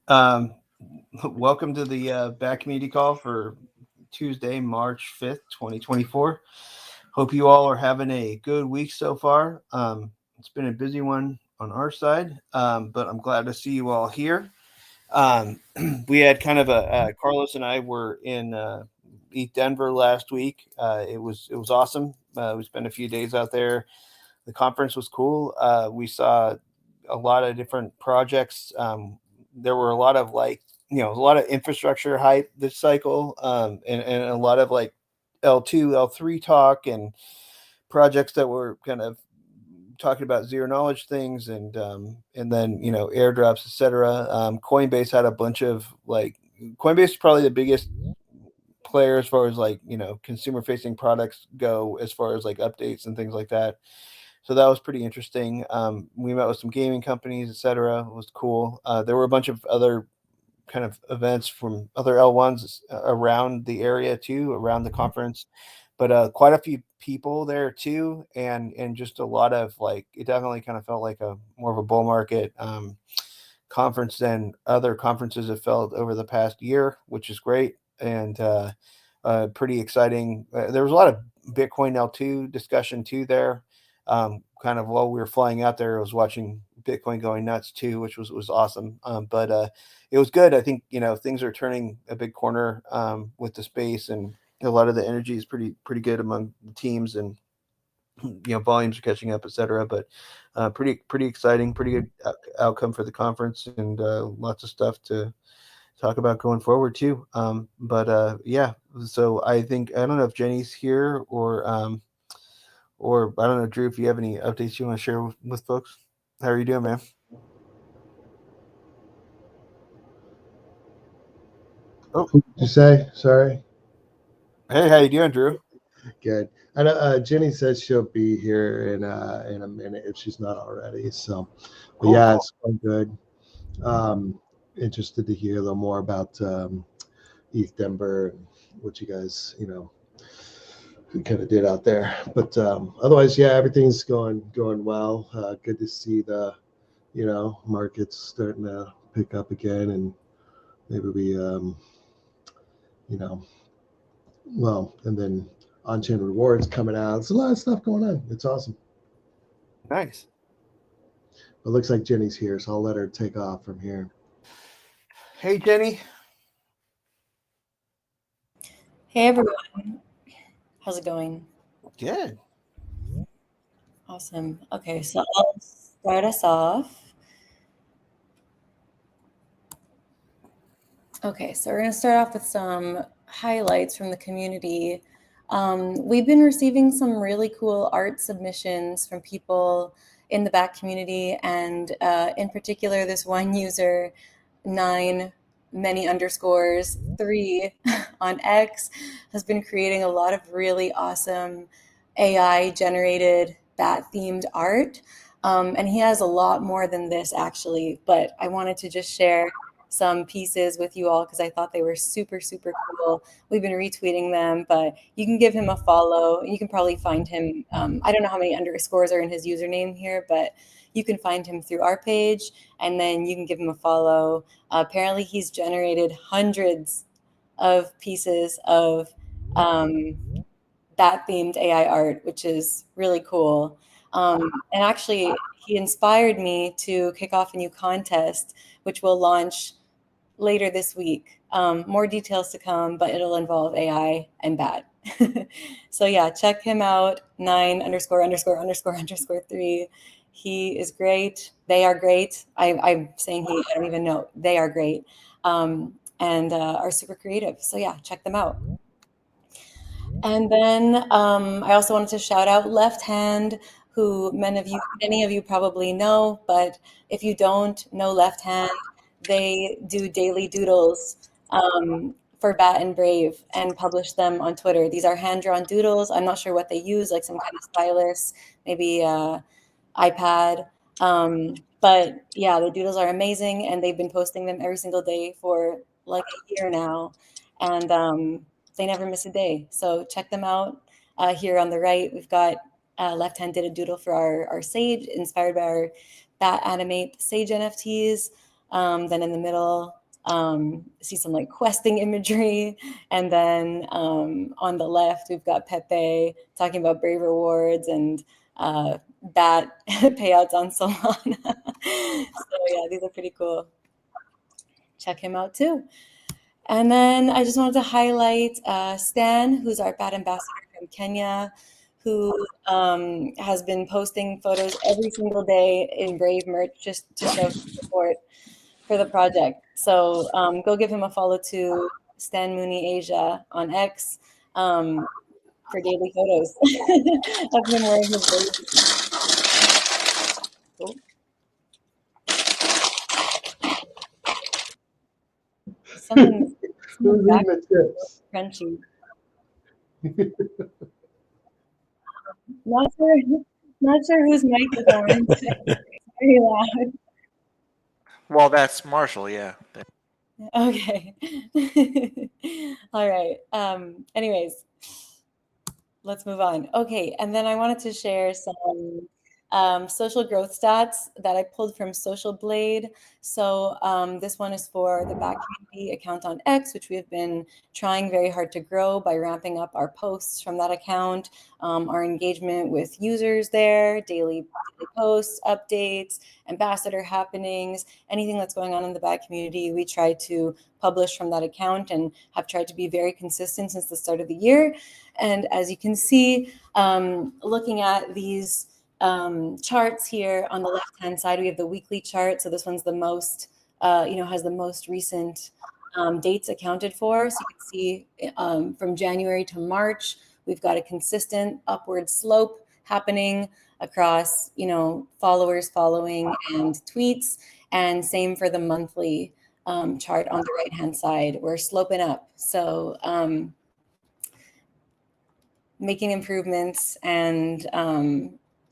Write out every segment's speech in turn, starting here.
Um, Welcome to the back community call for Tuesday, March 5th, 2024. Hope you all are having a good week so far. It's been a busy one on our side, but I'm glad to see you all here. Um, we had kind of Carlos and I were in East Denver last week. It was awesome. We spent a few days out there. The conference was cool. We saw a lot of different projects. There were a lot of a lot of infrastructure hype this cycle, and a lot of like L2, L3 talk and projects that were kind of talking about zero knowledge things and then airdrops, etc. Coinbase had a bunch of Coinbase is probably the biggest player as far as consumer facing products go, as far as like updates and things like that. So that was pretty interesting. We met with some gaming companies, etc. It was cool. There were a bunch of other kind of events from other L1s around the area too, around the conference, but quite a few people there too, and just a lot of it definitely kind of felt like a more of a bull market conference than other conferences have felt over the past year, which is great and pretty exciting. There was a lot of Bitcoin L2 discussion too there. Kind of while we were flying out there, I was watching Bitcoin going nuts too, which was awesome. But it was good. I think things are turning a big corner with the space, and a lot of the energy is pretty good among the teams, and volumes are catching up, etc. But pretty exciting, pretty good outcome for the conference, and lots of stuff to talk about going forward too. But yeah, so I don't know if Jenny's here or I don't know, Drew, if you have any updates you want to share with folks. How are you doing, man? Oh, What did you say? Sorry. hey, how you doing, Drew? Good. I know Jenny says she'll be here in a minute if she's not already. So, but Cool, yeah, cool. it's going good. Interested to hear a little more about East Denver and what you guys, kind of did out there. But otherwise, yeah, everything's going well. Good to see the markets starting to pick up again, and maybe we you know and then on-chain rewards coming out. There's a lot of stuff going on. It's awesome. Nice. It looks like Jenny's here, so I'll let her take off from here. Hey, Jenny. Hey everyone, how's it going? Good. Awesome. Okay, so I'll start us off. Okay, so we're going to start off with some highlights from the community. We've been receiving some really cool art submissions from people in the back community, and in particular, this one user, 9 many_3 on X, has been creating a lot of really awesome AI generated bat themed art. And he has a lot more than this actually, but I wanted to just share some pieces with you all because I thought they were super, super cool. We've been retweeting them, but you can give him a follow. You can probably find him. I don't know how many underscores are in his username here, but you can find him through our page and then you can give him a follow. Apparently, he's generated hundreds of pieces of that themed AI art, which is really cool. And actually, he inspired me to kick off a new contest, which will launch later this week. More details to come, but it'll involve AI and bat. So yeah, check him out. 9 _____3. He is great. They are great. I'm saying he. I don't even know. They are great, and are super creative. So yeah, check them out. And then I also wanted to shout out Left Hand, who many of you probably know, but if you don't know Left Hand, they do daily doodles for Bat and Brave and publish them on Twitter. These are hand-drawn doodles. I'm not sure what they use, like some kind of stylus, maybe iPad. But yeah, the doodles are amazing, and they've been posting them every single day for like a year now. And they never miss a day. So check them out. Here on the right, we've got Left Hand did a doodle for our Sage, inspired by our Bat Animate Sage NFTs. Then in the middle, see some like questing imagery. And then on the left, we've got Pepe talking about Brave Rewards and bat payouts on Solana. So yeah, these are pretty cool. Check him out too. And then I just wanted to highlight Stan, who's our bat ambassador from Kenya, who has been posting photos every single day in Brave merch just to show support for the project. So go give him a follow to Stan Mooney Asia on X for daily photos of him wearing his Brave. Oh. Someone's Who's back eating the chips? crunchy. Not sure whose mic is on. It's very loud. Well, that's Marshall, yeah. Okay. All right. Anyways, let's move on. Okay, and then I wanted to share some social growth stats that I pulled from Social Blade. So this one is for the Back Community account on X, which we have been trying very hard to grow by ramping up our posts from that account, our engagement with users there, daily posts, updates, ambassador happenings, anything that's going on in the Back community, we try to publish from that account and have tried to be very consistent since the start of the year. And as you can see, looking at these charts here on the left-hand side, we have the weekly chart. So this one's the most, has the most recent dates accounted for. So you can see from January to March, we've got a consistent upward slope happening across, followers following and tweets. And same for the monthly chart on the right-hand side. We're sloping up. So making improvements, and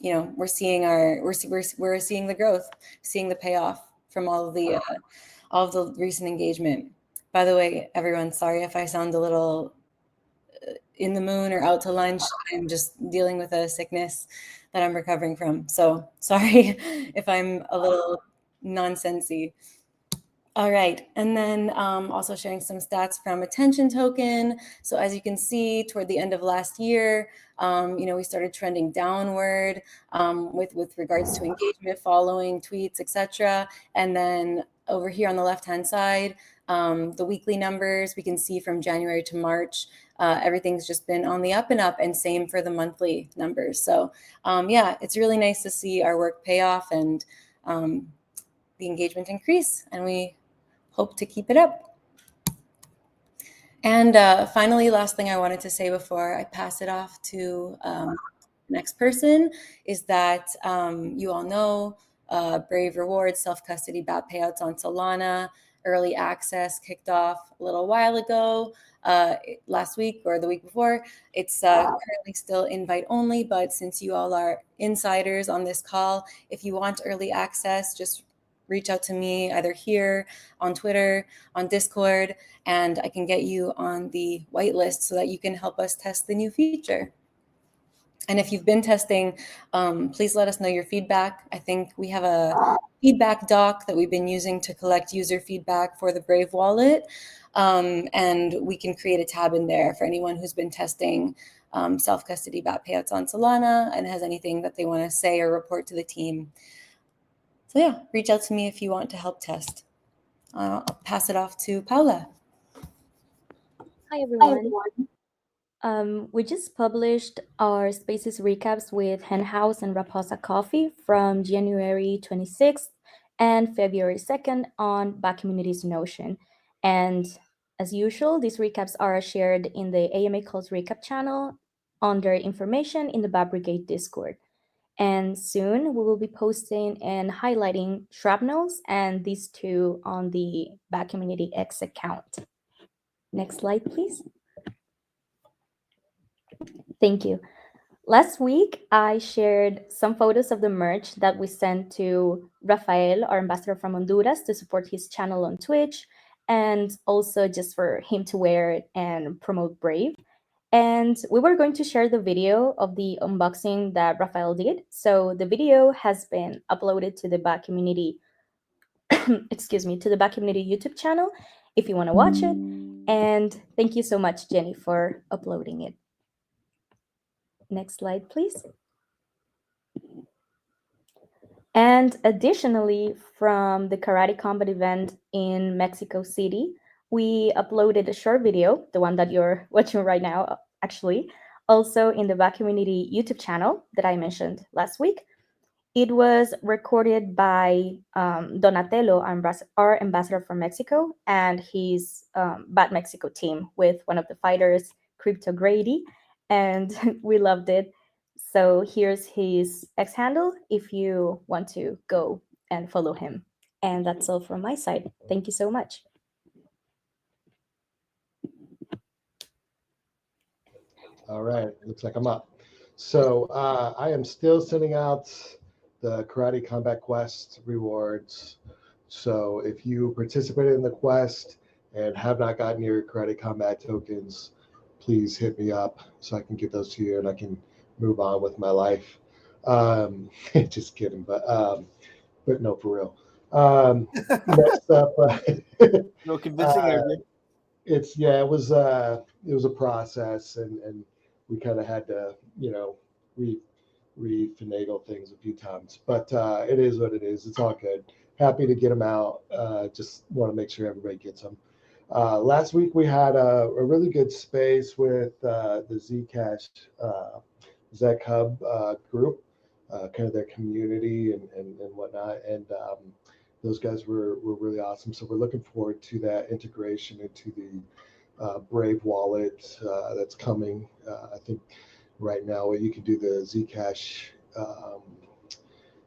we're seeing we're seeing the growth, seeing the payoff from all of the recent engagement. By the way, everyone, sorry if I sound a little in the moon or out to lunch. I'm just dealing with a sickness that I'm recovering from. So sorry if I'm a little nonsensy. All right, and then also sharing some stats from Attention Token. So as you can see, toward the end of last year, we started trending downward with regards to engagement, following, tweets, etc. And then over here on the left-hand side, the weekly numbers, we can see from January to March, everything's just been on the up and up, and same for the monthly numbers. So yeah, it's really nice to see our work pay off and the engagement increase, and we hope to keep it up. And finally, last thing I wanted to say before I pass it off to the next person is that you all know Brave Rewards, self-custody BAT payouts on Solana, early access kicked off a little while ago, last week or the week before. It's currently still invite only, but since you all are insiders on this call, if you want early access, just reach out to me either here on Twitter, on Discord, and I can get you on the whitelist so that you can help us test the new feature. And if you've been testing, please let us know your feedback. I think we have a feedback doc that we've been using to collect user feedback for the Brave wallet. And we can create a tab in there for anyone who's been testing self-custody BAT payouts on Solana and has anything that they want to say or report to the team. So yeah, reach out to me if you want to help test. I'll pass it off to Paula. Hi, everyone. We just published our Spaces recaps with Henhouse and Raposa Coffee from January 26th and February 2nd on Back Communities Notion. And as usual, these recaps are shared in the AMA Calls Recap channel under information in the BAP Brigade Discord. And soon we will be posting and highlighting shrapnels and these two on the Back Community X account. Next slide, please. Thank you. Last week, I shared some photos of the merch that we sent to Rafael, our ambassador from Honduras, to support his channel on Twitch, and also just for him to wear it and promote Brave. And we were going to share the video of the unboxing that Rafael did. So the video has been uploaded to the Back Community excuse me, to the Back Community YouTube channel if you want to watch it. And thank you so much, Jenny, for uploading it. Next slide, please. And additionally, from the Karate Combat event in Mexico City, we uploaded a short video, the one that you're watching right now, actually, also in the Back Community YouTube channel that I mentioned last week. It was recorded by Donatello, our ambassador from Mexico, and his Bad Mexico team with one of the fighters, Crypto Grady, and we loved it. So here's his X handle if you want to go and follow him. And that's all from my side. Thank you so much. All right, looks like I'm up. So I am still sending out the Karate Combat Quest rewards. So if you participated in the quest and have not gotten your Karate Combat tokens, please hit me up so I can get those to you and I can move on with my life. Just kidding, but no, for real. Next up, No convincing there, Jay. it was a process, and we kind of had to re finagle things a few times, but it is what it is. It's all good. Happy to get them out. Just want to make sure everybody gets them. Last week we had a really good space with the Zcash Zec Hub group, kind of their community and whatnot, and those guys were really awesome. So we're looking forward to that integration into the Brave wallet that's coming. I think right now you can do the Zcash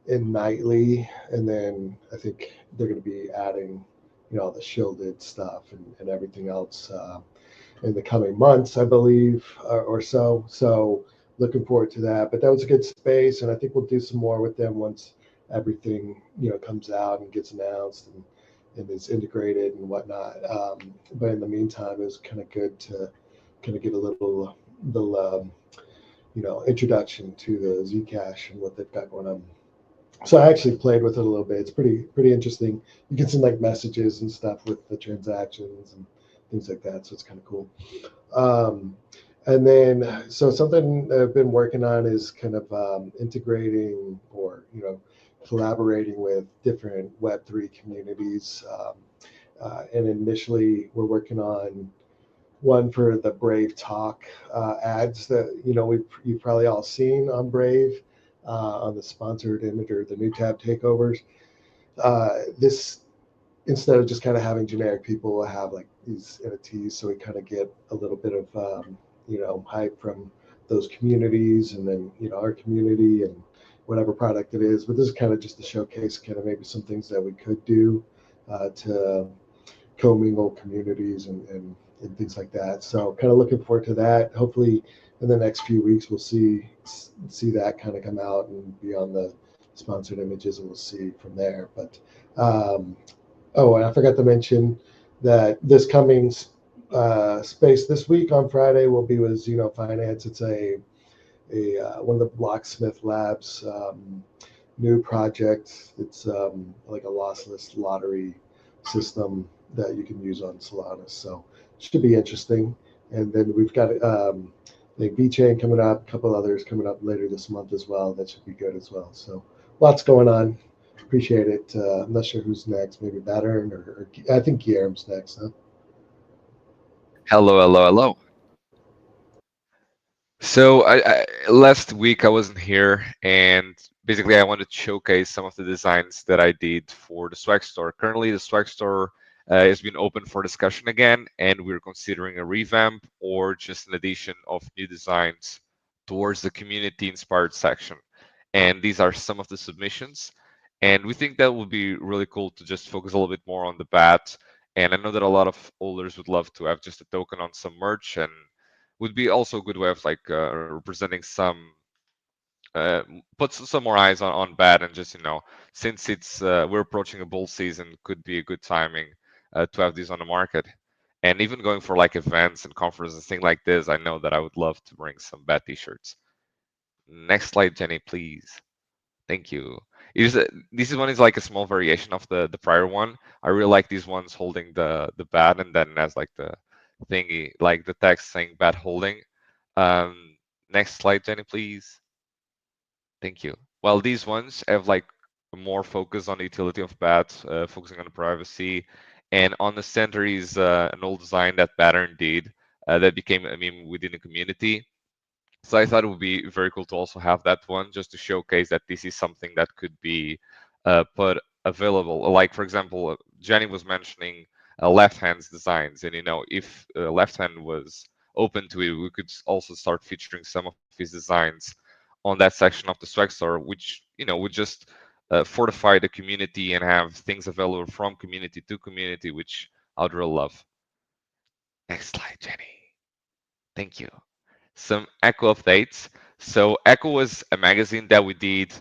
in nightly, and then I think they're going to be adding, the shielded stuff and everything else in the coming months, I believe, or so. So looking forward to that. But that was a good space, and I think we'll do some more with them once everything comes out and gets announced and is integrated and whatnot. But in the meantime, it was kind of good to kind of get a little introduction to the Zcash and what they've got going on. So I actually played with it a little bit. It's pretty interesting. You can send like messages and stuff with the transactions and things like that. So it's kind of cool. And then, so something I've been working on is kind of integrating or collaborating with different Web3 communities. And initially, we're working on one for the Brave Talk ads that you've probably all seen on Brave on the sponsored image or the new tab takeovers. This, instead of just kind of having generic people have like these NFTs, so we kind of get a little bit of hype from those communities, and then our community and whatever product it is. But this is kind of just to showcase kind of maybe some things that we could do to commingle communities and things like that. So kind of looking forward to that. Hopefully in the next few weeks we'll see that kind of come out and be on the sponsored images, and we'll see from there. But and I forgot to mention that this coming space this week on Friday will be with Zeno Finance. It's a one of the Blocksmith Labs new project. It's like a lossless lottery system that you can use on Solana. So it should be interesting. And then we've got the VeChain coming up, a couple others coming up later this month as well. That should be good as well. So lots going on. Appreciate it. I'm not sure who's next. Maybe Battern or I think Guillermo's next, huh? Hello, hello, hello. So last week I wasn't here, and basically I wanted to showcase some of the designs that I did for the Swag Store. Currently, the Swag Store has been open for discussion again, and we're considering a revamp or just an addition of new designs towards the community-inspired section. And these are some of the submissions, and we think that would be really cool to just focus a little bit more on the bat. And I know that a lot of holders would love to have just a token on some merch, and would be also a good way of like representing some put some more eyes on bad, and just since it's we're approaching a bull season, could be a good timing to have these on the market. And even going for like events and conferences, things like this, I know that I would love to bring some bad t-shirts. Next slide, Jenny, please. Thank you. This one is like a small variation of the prior one. I really like these ones holding the bat, and then as like the thingy, like the text saying bat holding. Next slide, Jenny, please. Thank you. Well, these ones have like more focus on the utility of bats, focusing on the privacy, and on the center is an old design that Pattern did that became a meme within the community. So I thought it would be very cool to also have that one, just to showcase that this is something that could be put available. Like for example, Jenny was mentioning left hands designs, and if left hand was open to it, we could also start featuring some of his designs on that section of the swag store, which would just fortify the community and have things available from community to community, which I'd really love. Next slide, Jenny. Thank you. Some Echo updates. So Echo was a magazine that we did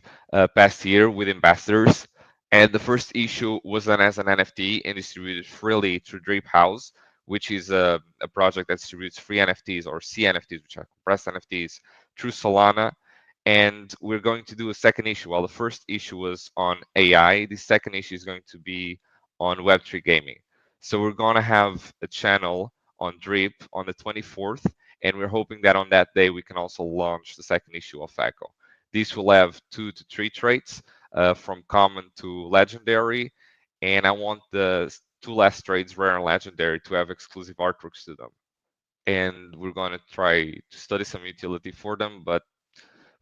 past year with ambassadors, and the first issue was done as an NFT and distributed freely through Drip House, which is a project that distributes free NFTs or CNFTs, which are compressed NFTs, through Solana. And we're going to do a second issue. While the first issue was on AI, the second issue is going to be on Web3 gaming. So we're going to have a channel on Drip on the 24th, and we're hoping that on that day we can also launch the second issue of Echo. These will have 2 to 3 traits from common to legendary, and I want the 2 last traits, rare and legendary, to have exclusive artworks to them. And we're going to try to study some utility for them, but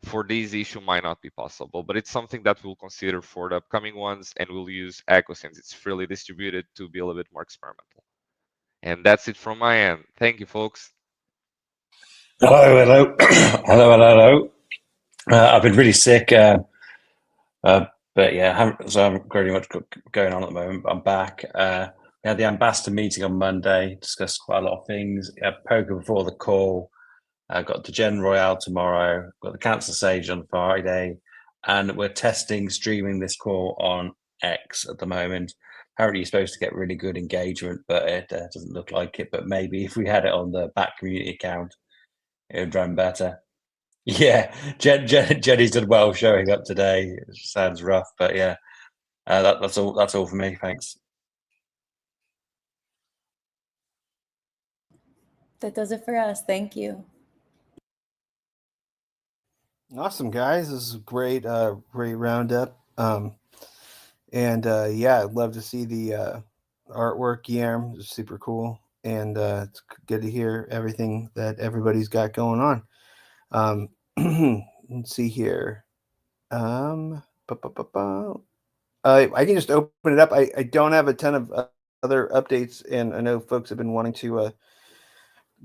for this issue might not be possible. But it's something that we'll consider for the upcoming ones, and we'll use Echo since it's freely distributed to be a little bit more experimental. And that's it from my end. Thank you, folks. Hello. hello. I've been really sick, but yeah, I haven't really much going on at the moment. But I'm back. We had the ambassador meeting on Monday, discussed quite a lot of things. Poker before the call. Got the Gen Royale tomorrow. Got the Cancer Sage on Friday, and we're testing streaming this call on X at the moment. Apparently, you're supposed to get really good engagement, but it doesn't look like it. But maybe if we had it on the back community account, it would run better. Yeah, Jenny's done well showing up today. It sounds rough, but yeah, that's all. That's all for me. Thanks. That does it for us. Thank you. Awesome, guys. This is a great roundup. And yeah, I'd love to see the artwork. Guillermo is super cool, and it's good to hear everything that everybody's got going on. Let's see here. I can just open it up. I don't have a ton of other updates, and I know folks have been wanting to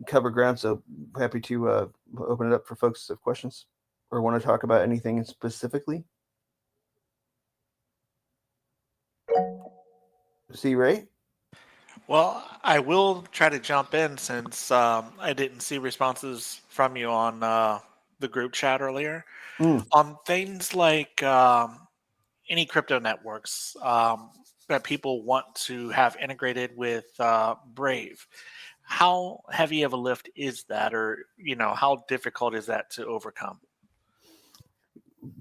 cover ground, so happy to open it up for folks who have questions or want to talk about anything specifically. See, Ray? Well, I will try to jump in since I didn't see responses from you on the group chat earlier. On things like any crypto networks that people want to have integrated with Brave, how heavy of a lift is that, or how difficult is that to overcome?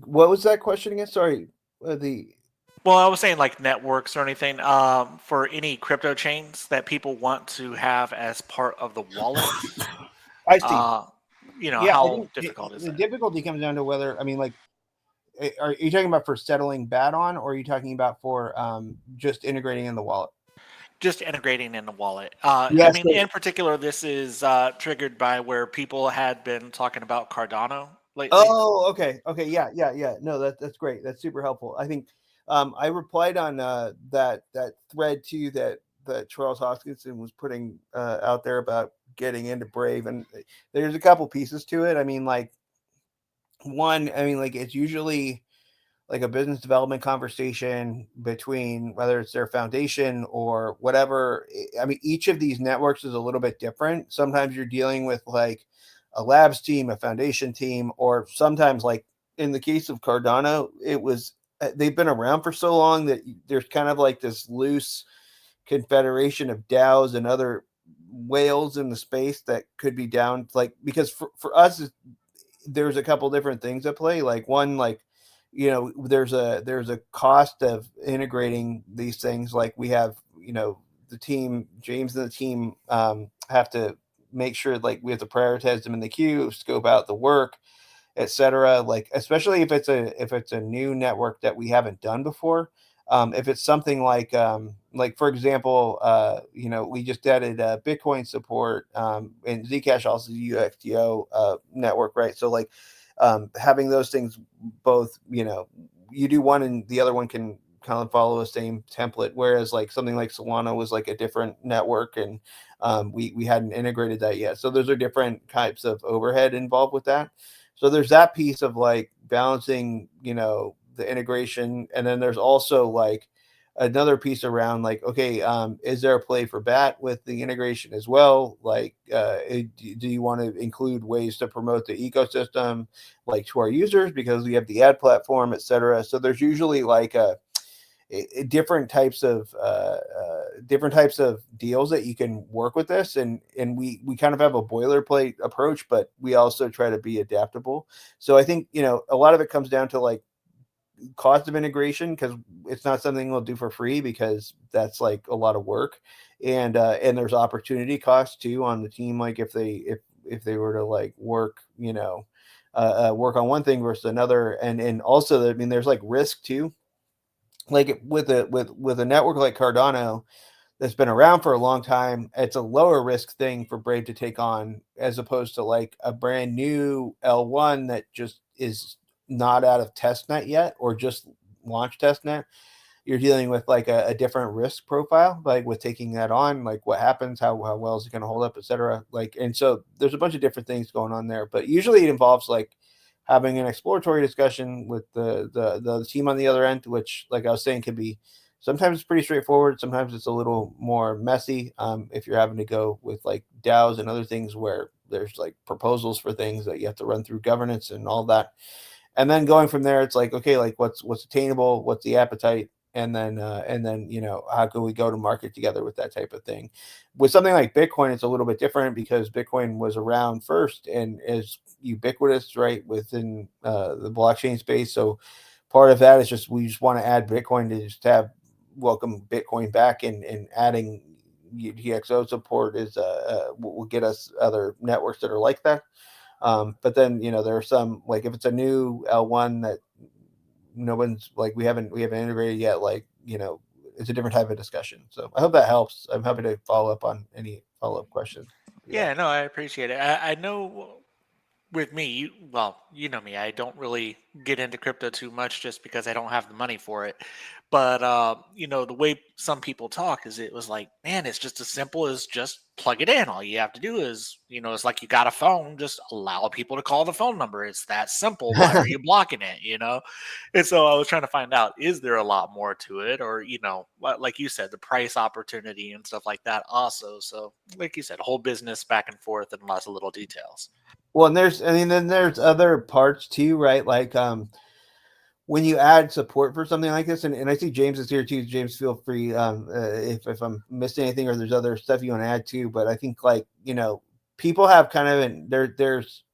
What was that question again? Sorry. Well, I was saying like networks or anything for any crypto chains that people want to have as part of the wallet. I see. How difficult is the that? difficulty comes down to whether, I mean, like, are you talking about for settling BAT on, or are you talking about for just integrating in the wallet? Just integrating in the wallet. Yeah, I mean, in particular, this is triggered by where people had been talking about Cardano lately. Oh, okay. Yeah. No, that's great. That's super helpful. I think I replied on that thread too that Charles Hoskinson was putting out there about getting into Brave, and there's a couple pieces to it. I mean, like, one, I mean, like, it's usually like a business development conversation between whether it's their foundation or whatever. I mean, each of these networks is a little bit different. Sometimes you're dealing with like a labs team, a foundation team, or sometimes, like in the case of Cardano, they've been around for so long that there's kind of like this loose confederation of DAOs and other whales in the space that could be down. Like, because for us, there's a couple different things at play. Like, one, like, there's a cost of integrating these things. Like we have, the team, James and the team have to make sure, like, we have to prioritize them in the queue, scope out the work, etc. Like, especially if it's a new network that we haven't done before. If it's something like for example, we just added Bitcoin support, and Zcash also UXTO network, right? So like, having those things both, you do one and the other one can kind of follow the same template. Whereas like something like Solana was like a different network, and we hadn't integrated that yet. So those are different types of overhead involved with that. So there's that piece of like balancing, the integration. And then there's also like another piece around like, okay, is there a play for BAT with the integration as well? Like, do you want to include ways to promote the ecosystem, like to our users, because we have the ad platform, et cetera? So there's usually like different types of deals that you can work with this, and we kind of have a boilerplate approach, but we also try to be adaptable. So I think, a lot of it comes down to like cost of integration, because it's not something we'll do for free, because that's like a lot of work, and there's opportunity cost too on the team, like if they were to like work, work on one thing versus another, and also, I mean, there's like risk too. Like with a network like Cardano that's been around for a long time, it's a lower risk thing for Brave to take on, as opposed to like a brand new L1 that just is not out of testnet yet, or just launched testnet. You're dealing with like a different risk profile, like with taking that on, like what happens, how well is it going to hold up, etc. Like, and so there's a bunch of different things going on there, but usually it involves like having an exploratory discussion with the team on the other end, which, like I was saying, can be sometimes pretty straightforward. Sometimes it's a little more messy, if you're having to go with like DAOs and other things where there's like proposals for things that you have to run through governance and all that. And then going from there, it's like, okay, like what's attainable, what's the appetite, and then how can we go to market together with that type of thing. With something like Bitcoin, it's a little bit different, because Bitcoin was around first and is ubiquitous, right, within the blockchain space. So part of that is just, we just want to add Bitcoin to just have welcome Bitcoin back, and adding UTXO support is will get us other networks that are like that. But then, there are some, like if it's a new L1 that no one's like, we haven't integrated yet, like, it's a different type of discussion. So I hope that helps. I'm happy to follow up on any follow-up questions. Yeah, no, I appreciate it. I know with me, you know me, I don't really get into crypto too much, just because I don't have the money for it. But the way some people talk is, it was like, man, it's just as simple as just plug it in. All you have to do is, it's like you got a phone, just allow people to call the phone number. It's that simple. Why are you blocking it? And so I was trying to find out, is there a lot more to it, or like you said, the price opportunity and stuff like that also. So like you said, whole business back and forth and lots of little details. Well, and then there's other parts too, right? Like, when you add support for something like this, and I see James is here too. James, feel free, if I'm missing anything, or there's other stuff you want to add too. But I think, like, people have kind of there's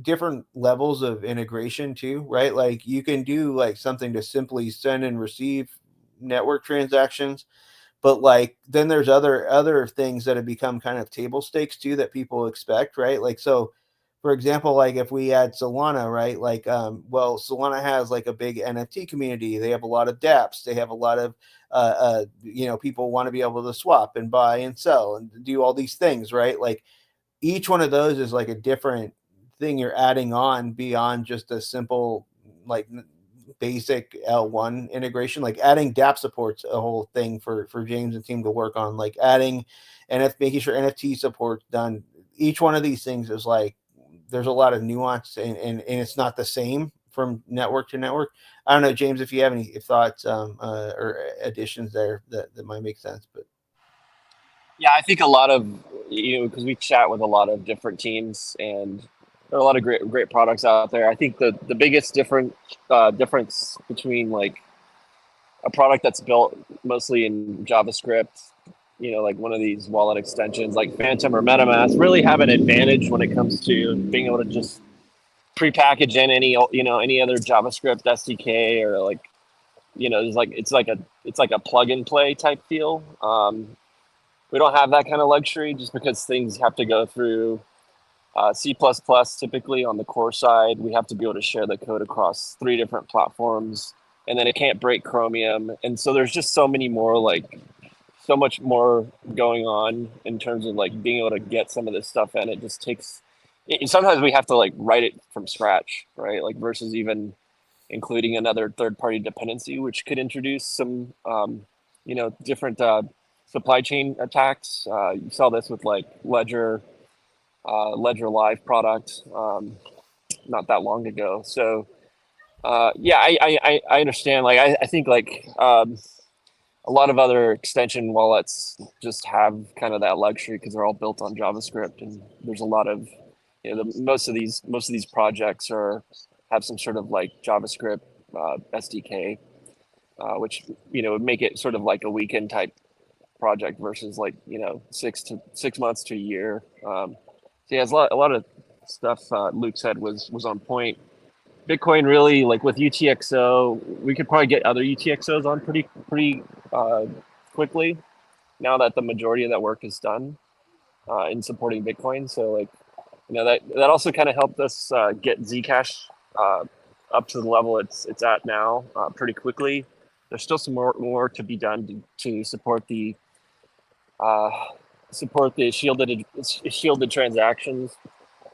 different levels of integration too, right? Like you can do like something to simply send and receive network transactions, but like then there's other things that have become kind of table stakes too, that people expect, right? Like, so for example, like if we add Solana, right, like well, Solana has like a big NFT community. They have a lot of dApps. They have a lot of people want to be able to swap and buy and sell and do all these things, right? Like each one of those is like a different thing you're adding on beyond just a simple like basic L1 integration. Like adding dApp support's a whole thing for James and team to work on. Like adding and making sure NFT support's done. Each one of these things is like, there's a lot of nuance, and it's not the same from network to network. I don't know, James, if you have any thoughts or additions there that might make sense. But yeah, I think a lot of because we chat with a lot of different teams, and there are a lot of great products out there. I think the biggest difference between like a product that's built mostly in JavaScript, like one of these wallet extensions like Phantom or MetaMask, really have an advantage when it comes to being able to just prepackage in any other JavaScript SDK, or like, it's like a plug and play type feel. We don't have that kind of luxury just because things have to go through C++ typically on the core side. We have to be able to share the code across 3 different platforms, and then it can't break Chromium. And so there's just so much more going on in terms of like being able to get some of this stuff in. It just takes, sometimes we have to like write it from scratch, right? Like versus even including another third-party dependency, which could introduce some, different supply chain attacks. You saw this with like Ledger Live product not that long ago. So I understand. Like I think like a lot of other extension wallets just have kind of that luxury because they're all built on JavaScript, and there's a lot of most of these projects have some sort of like JavaScript SDK, which would make it sort of like a weekend type project versus like 6 months to a year. So yeah, it's a lot of stuff Luke said was on point. Bitcoin really, like with UTXO, we could probably get other UTXOs on pretty quickly now that the majority of that work is done in supporting Bitcoin. So like, that also kind of helped us get Zcash up to the level it's at now pretty quickly. There's still some more work to be done to support the shielded transactions,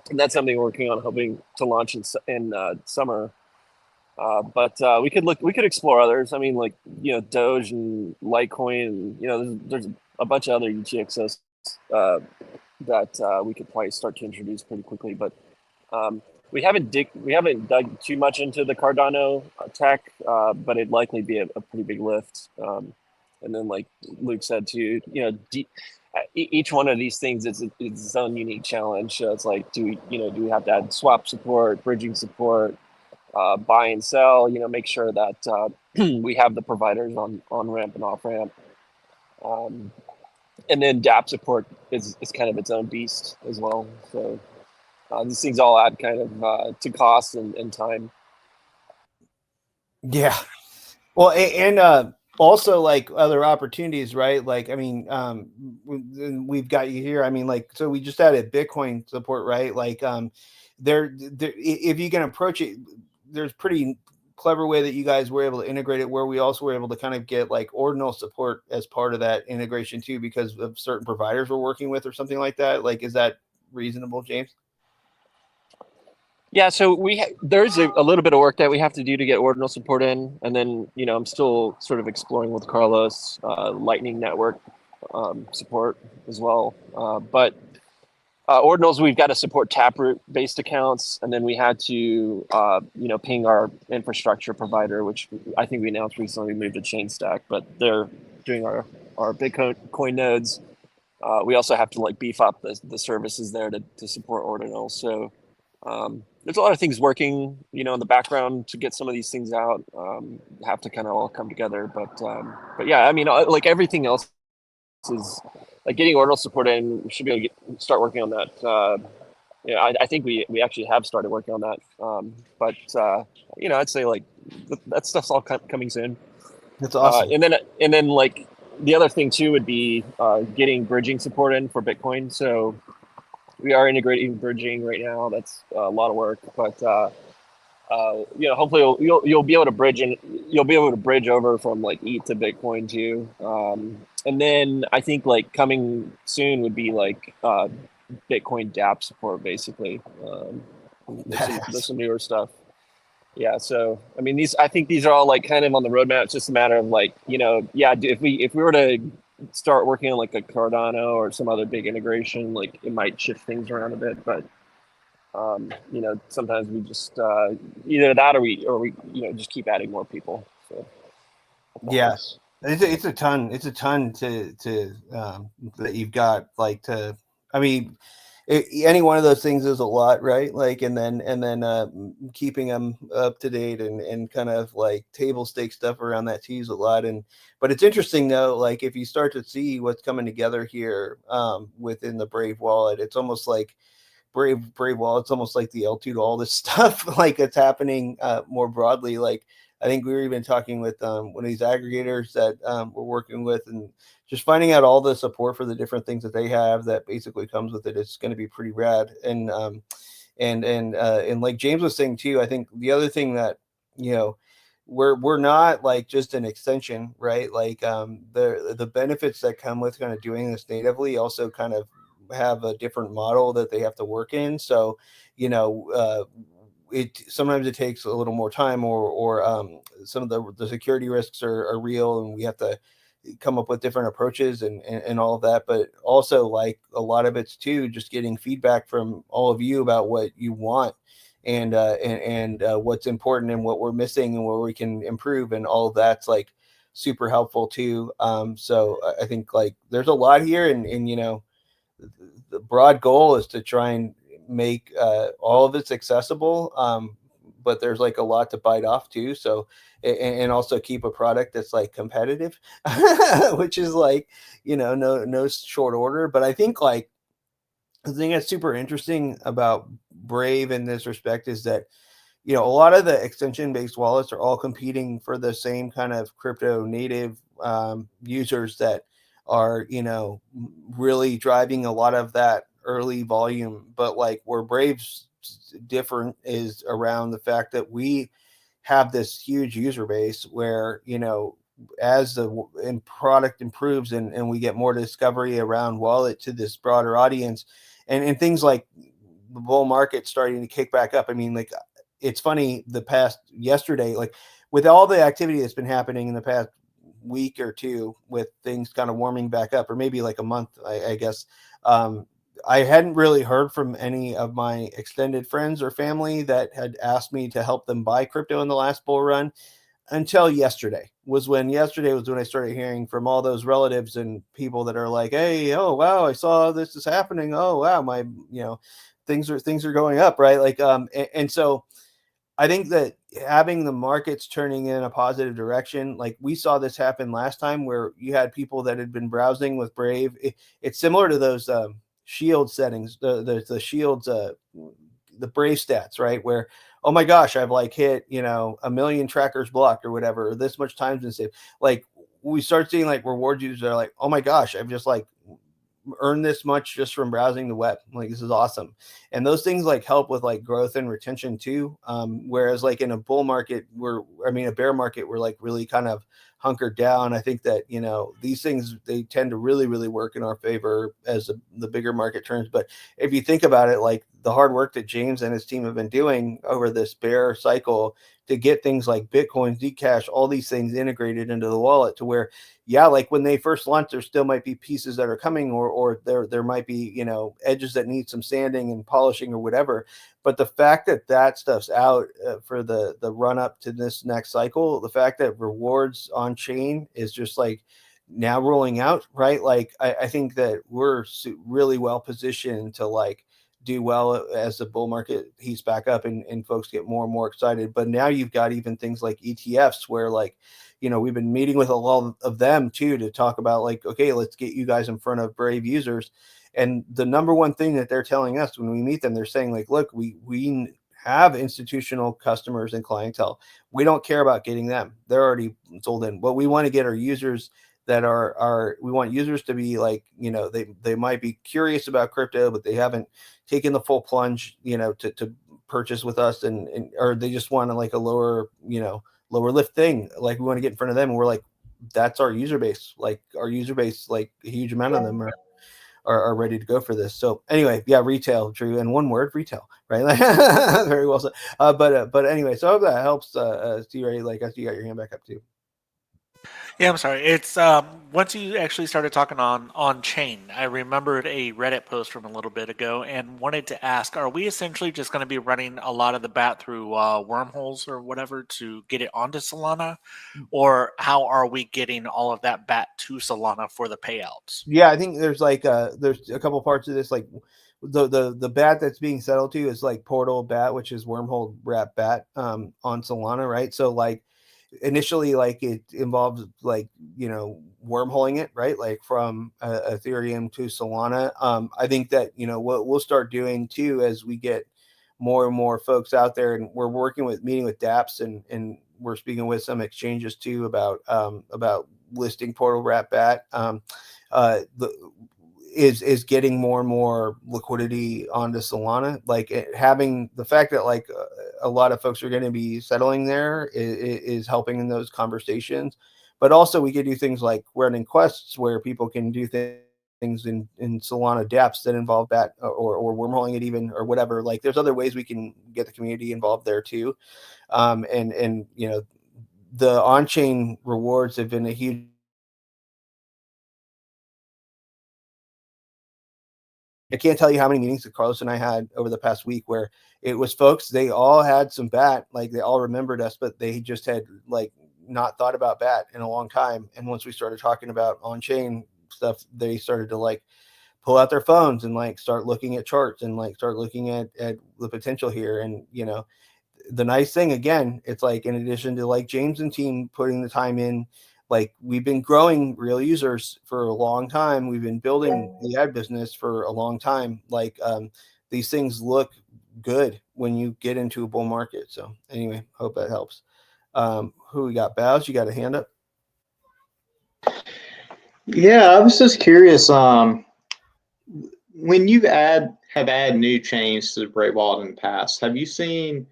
and that's something we're working on, hoping to launch in summer. But we could explore others. I mean, like Doge and Litecoin, and there's a bunch of other UTXOs that we could probably start to introduce pretty quickly. But we haven't dug too much into the Cardano tech, but it'd likely be a pretty big lift. And then, like Luke said too, each one of these things is its own unique challenge. So it's like, do we have to add swap support, bridging support, buy and sell? Make sure that we have the providers on ramp and off ramp. And then DApp support is kind of its own beast as well. So these things all add kind of to cost and time. Yeah. Well, and also like other opportunities, right? Like, I mean, we've got you here. I mean, like, so we just added Bitcoin support, right? Like, there, if you can approach it, there's pretty clever way that you guys were able to integrate it, where we also were able to kind of get like ordinal support as part of that integration too, because of certain providers we're working with or something like that. Like, is that reasonable, James? Yeah, so there's a little bit of work that we have to do to get ordinal support in, and then I'm still sort of exploring with Carlos Lightning Network support as well. But ordinals, we've got to support Taproot based accounts, and then we had to ping our infrastructure provider, which I think we announced recently. We moved to Chainstack, but they're doing our Bitcoin nodes. We also have to like beef up the services there to support ordinals. So there's a lot of things working, in the background to get some of these things out. Have to kind of all come together, but yeah, I mean, like everything else is like getting ordinal support in. We should be able to start working on that. I think we actually have started working on that. But I'd say like that stuff's all coming soon. That's awesome. And then like the other thing too would be getting bridging support in for Bitcoin. So we are integrating bridging right now. That's a lot of work, but hopefully you'll be able to bridge and you'll be able to bridge over from like ETH to Bitcoin too. And then I think like coming soon would be like Bitcoin DApp support, basically. There's some newer stuff. Yeah, so I mean, I think these are all like kind of on the roadmap. It's just a matter of like, if we were to start working on like a Cardano or some other big integration, like it might shift things around a bit, but sometimes we just either that or we just keep adding more people. So yeah, it's a ton to that you've got, like, to, I mean, any one of those things is a lot, right? Like, and then keeping them up to date and kind of like table stake stuff around that too is a lot. But it's interesting though, like if you start to see what's coming together here within the Brave wallet, it's almost like Brave wallets almost like the L2 to all this stuff like it's happening more broadly. Like I think we were even talking with one of these aggregators that we're working with, and just finding out all the support for the different things that they have that basically comes with it. It's going to be pretty rad. And like James was saying too, I think the other thing that, you know, we're not like just an extension, right? Like the benefits that come with kind of doing this natively also kind of have a different model that they have to work in. So, you know, it sometimes it takes a little more time, or some of the security risks are real, and we have to come up with different approaches and all of that. But also, like, a lot of it's too just getting feedback from all of you about what you want, and what's important, and what we're missing, and where we can improve, and all of that's like super helpful too. So I think like there's a lot here, and you know, the broad goal is to try and make all of it's accessible. But there's like a lot to bite off too. So, and also keep a product that's like competitive, which is like, you know, no short order. But I think like the thing that's super interesting about Brave in this respect is that, you know, a lot of the extension based wallets are all competing for the same kind of crypto native users that are, you know, really driving a lot of that early volume. But like where Brave's different is around the fact that we have this huge user base where, you know, as the product improves, and we get more discovery around wallet to this broader audience, and things like the bull market starting to kick back up. I mean, like, it's funny, the past yesterday, like with all the activity that's been happening in the past week or two, with things kind of warming back up, or maybe like a month, I guess. I hadn't really heard from any of my extended friends or family that had asked me to help them buy crypto in the last bull run until yesterday. Yesterday was when I started hearing from all those relatives and people that are like, hey, oh wow, I saw this is happening. Oh wow, my, you know, things are going up, right? Like and so I think that having the markets turning in a positive direction, like we saw this happen last time, where you had people that had been browsing with Brave. It's similar to those shield settings, the shields, the Brave stats, right? Where, oh my gosh, I've like hit, you know, 1 million trackers blocked or whatever, or this much time's been saved. Like we start seeing like reward users that are like, oh my gosh, I've just like earn this much just from browsing the web. Like, this is awesome. And those things like help with like growth and retention too. Whereas like in a bull market, a bear market, we're like really kind of hunkered down. I think that, you know, these things, they tend to really, really work in our favor as the bigger market turns. But if you think about it, like the hard work that James and his team have been doing over this bear cycle to get things like Bitcoin, Zcash, all these things integrated into the wallet, to where, yeah, like when they first launch, there still might be pieces that are coming, or there might be, you know, edges that need some sanding and polishing or whatever. But the fact that that stuff's out for the run up to this next cycle, the fact that rewards on chain is just like now rolling out, right? Like I think that we're really well positioned to like do well as the bull market heats back up, and folks get more and more excited. But now you've got even things like ETFs, where like, you know, we've been meeting with a lot of them too, to talk about like, okay, let's get you guys in front of Brave users. And the number one thing that they're telling us when we meet them, they're saying like, look, we have institutional customers and clientele. We don't care about getting them. They're already sold in. What we want to get are users that we want users to be like, you know, they might be curious about crypto, but they haven't taken the full plunge, you know, to purchase with us, and or they just want to like a lower lift thing. Like, we want to get in front of them, and we're like, that's our user base. Like our user base, like a huge amount of them are ready to go for this. So anyway, yeah, retail, Drew, and one word, retail, right? Very well said. But anyway, so I hope that helps. Ray, like, I see you got your hand back up too. Yeah, I'm sorry. It's once you actually started talking on chain, I remembered a Reddit post from a little bit ago and wanted to ask: are we essentially just going to be running a lot of the bat through wormholes or whatever to get it onto Solana, or how are we getting all of that bat to Solana for the payouts? Yeah, I think there's like there's a couple parts of this. Like the bat that's being settled to is like Portal Bat, which is wormhole wrap bat on Solana, right? So like initially, like, it involves, like, wormholing it, right? Like from Ethereum to Solana. I think that, what we'll start doing too, as we get more and more folks out there, and we're meeting with dApps, and we're speaking with some exchanges too about listing portal wrap bat. Is getting more and more liquidity onto Solana. Like, having the fact that, like, a lot of folks are going to be settling there is helping in those conversations. But also, we could do things like running quests where people can do things in Solana dApps that involve that, or wormholing it even, or whatever. Like, there's other ways we can get the community involved there too. And the on-chain rewards have been a huge. I can't tell you how many meetings that Carlos and I had over the past week where it was folks, they all had some BAT, like they all remembered us, but they just had, like, not thought about BAT in a long time. And once we started talking about on-chain stuff, they started to, like, pull out their phones and, like, start looking at charts and, like, start looking at the potential here. And, the nice thing, again, it's like, in addition to, like, James and team putting the time in, like, we've been growing real users for a long time. We've been building the ad business for a long time. Like, these things look good when you get into a bull market. So anyway, hope that helps. Who we got? Bows, you got a hand up? Yeah, I was just curious. When you have added new chains to the Brave Wallet in the past, have you seen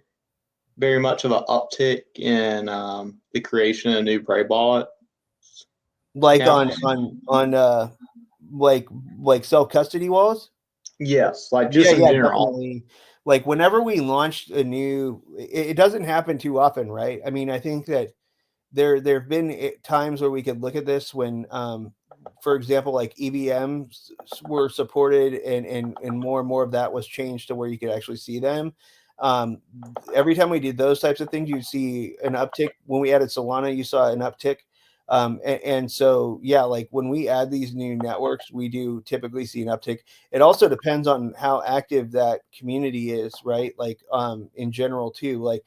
very much of an uptick in the creation of new Brave Wallet? Like accounts? on like self custody wallets? Yes, like just in general. Definitely. Like, whenever we launched a new, it doesn't happen too often, right? I mean, I think that there've been times where we could look at this when, for example, like EVMs were supported, and more and more of that was changed to where you could actually see them. Every time we did those types of things, you see an uptick. When we added Solana, you saw an uptick. And so, yeah, like, when we add these new networks, we do typically see an uptick. It also depends on how active that community is, right? Like, in general too, like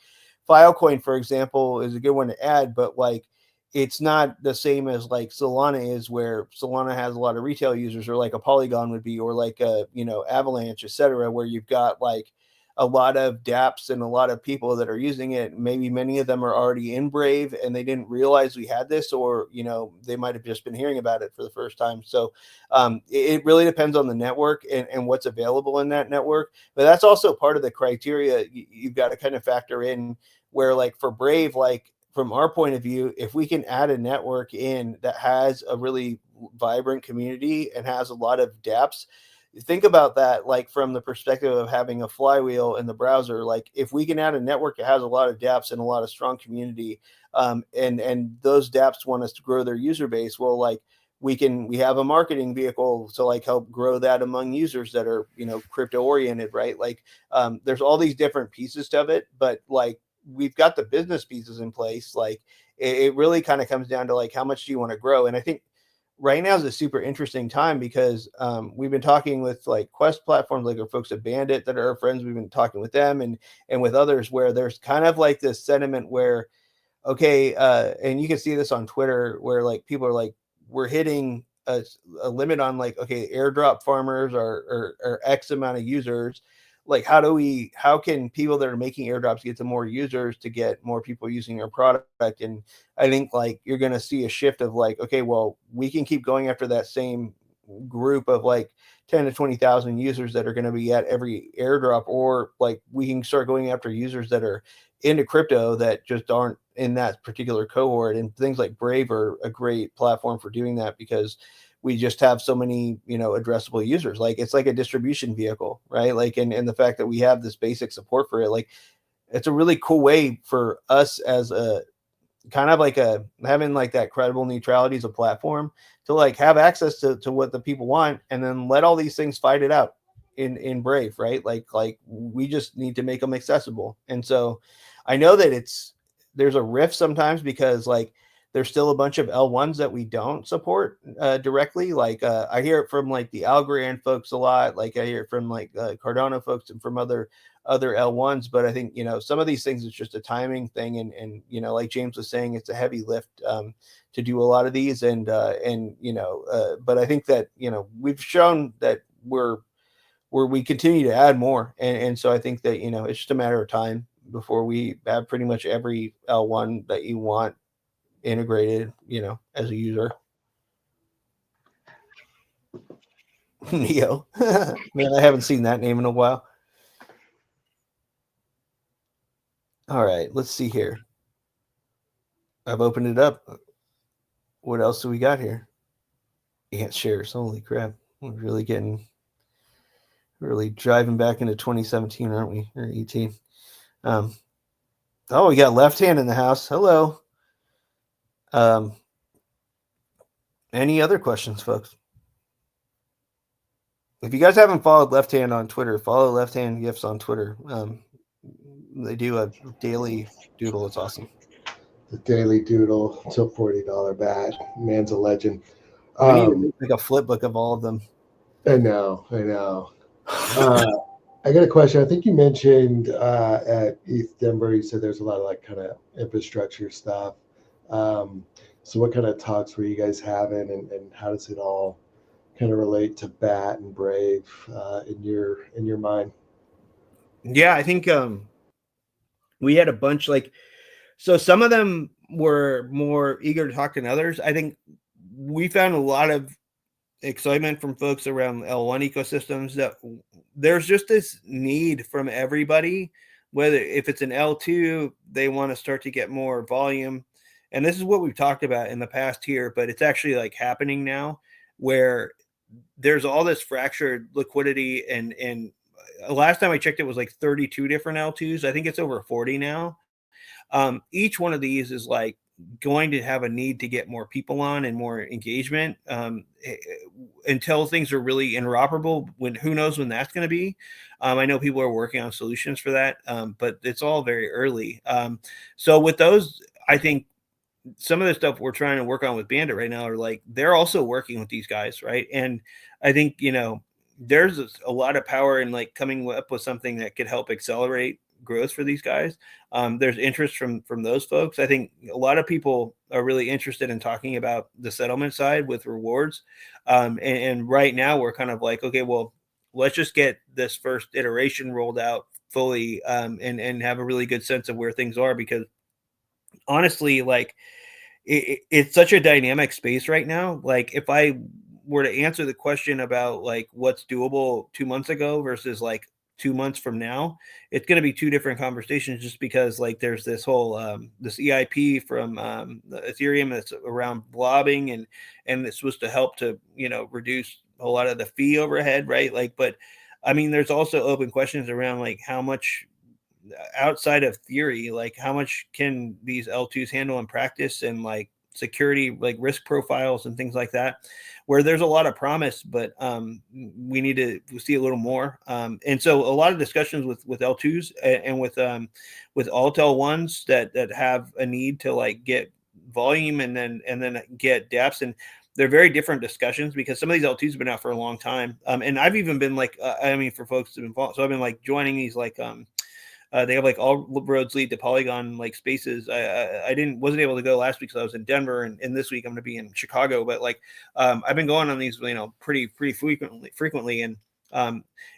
Filecoin, for example, is a good one to add, but, like, it's not the same as, like, Solana is, where Solana has a lot of retail users, or like a Polygon would be, or like a, Avalanche, etc., where you've got, like, a lot of dApps and a lot of people that are using it. Maybe many of them are already in Brave and they didn't realize we had this, or, they might have just been hearing about it for the first time. So it really depends on the network and what's available in that network. But that's also part of the criteria you've got to kind of factor in, where, like, for Brave, like, from our point of view, if we can add a network in that has a really vibrant community and has a lot of dApps, think about that, like, from the perspective of having a flywheel in the browser. Like, if we can add a network that has a lot of dApps and a lot of strong community, and those dApps want us to grow their user base, well, like, we have a marketing vehicle to, like, help grow that among users that are, crypto oriented, right? Like, there's all these different pieces to it, but, like, we've got the business pieces in place. Like, it really kind of comes down to, like, how much do you want to grow? And I think right now is a super interesting time, because we've been talking with, like, Quest platforms, like our folks at Bandit that are our friends. We've been talking with them, and with others, where there's kind of like this sentiment where, okay, and you can see this on Twitter, where, like, people are like, we're hitting a limit on, like, okay, airdrop farmers are X amount of users. Like, how can people that are making airdrops get to more users to get more people using our product? And I think, like, you're going to see a shift of, like, okay, well, we can keep going after that same group of, like, 10 to 20,000 users that are going to be at every airdrop, or, like, we can start going after users that are into crypto that just aren't in that particular cohort. And things like Brave are a great platform for doing that, because we just have so many, addressable users. Like, it's like a distribution vehicle, right? Like, and the fact that we have this basic support for it, like, it's a really cool way for us as a kind of like having, like, that credible neutrality as a platform to, like, have access to what the people want, and then let all these things fight it out in Brave, right? Like we just need to make them accessible. And so I know that there's a rift sometimes, because, like, there's still a bunch of L1s that we don't support directly. Like I hear it from like the Algorand folks a lot. Like I hear it from like Cardano folks and from other L1s. But I think, some of these things, it's just a timing thing. And like James was saying, it's a heavy lift to do a lot of these. But I think that, we've shown that we continue to add more. And so I think that, it's just a matter of time before we have pretty much every L1 that you want integrated, as a user. Neo. Man, I haven't seen that name in a while. All right, let's see here. I've opened it up. What else do we got here? Ant shares. Holy crap. We're really driving back into 2017, aren't we? Or 18. We got Left Hand in the house. Hello. Any other questions, folks? If you guys haven't followed Left Hand on Twitter, follow Left Hand Gifts on Twitter. They do a daily doodle. It's awesome. The daily doodle till $40 bat. Man's a legend. We need to make like a flip book of all of them. I know. I got a question. I think you mentioned at ETH Denver, you said there's a lot of like kind of infrastructure stuff. So what kind of talks were you guys having, and how does it all kind of relate to BAT and Brave in your mind? Yeah, I think we had a bunch, so some of them were more eager to talk than others. I think we found a lot of excitement from folks around L1 ecosystems that there's just this need from everybody, whether if it's an L2, they want to start to get more volume. And this is what we've talked about in the past here, but it's actually like happening now, where there's all this fractured liquidity. And last time I checked, it was like 32 different L2s. I think it's over 40 now. Each one of these is like going to have a need to get more people on and more engagement until things are really interoperable. Who knows when that's going to be? I know people are working on solutions for that, but it's all very early. So with those, I think some of the stuff we're trying to work on with Bandit right now are like, they're also working with these guys, right? And I think, there's a lot of power in like coming up with something that could help accelerate growth for these guys. There's interest from those folks. I think a lot of people are really interested in talking about the settlement side with rewards. And right now we're kind of like, okay, well, let's just get this first iteration rolled out fully and have a really good sense of where things are, because honestly, like it's such a dynamic space right now. Like if I were to answer the question about like what's doable 2 months ago versus like 2 months from now, it's going to be two different conversations, just because like there's this whole this EIP from Ethereum that's around blobbing, and it's supposed to help to reduce a lot of the fee overhead, right? Like, but I mean, there's also open questions around like how much outside of theory, like how much can these L2s handle in practice, and like security, like risk profiles and things like that, where there's a lot of promise, but we need to see a little more. And so a lot of discussions with L2s and with alt L1s that have a need to like get volume and then get depths. And they're very different discussions, because some of these L2s have been out for a long time. And I've even been like, for folks to involve, so I've been like joining these like they have like all roads lead to Polygon like spaces. I wasn't able to go last week because I was in Denver, and this week I'm going to be in Chicago. But like I've been going on these pretty frequently, and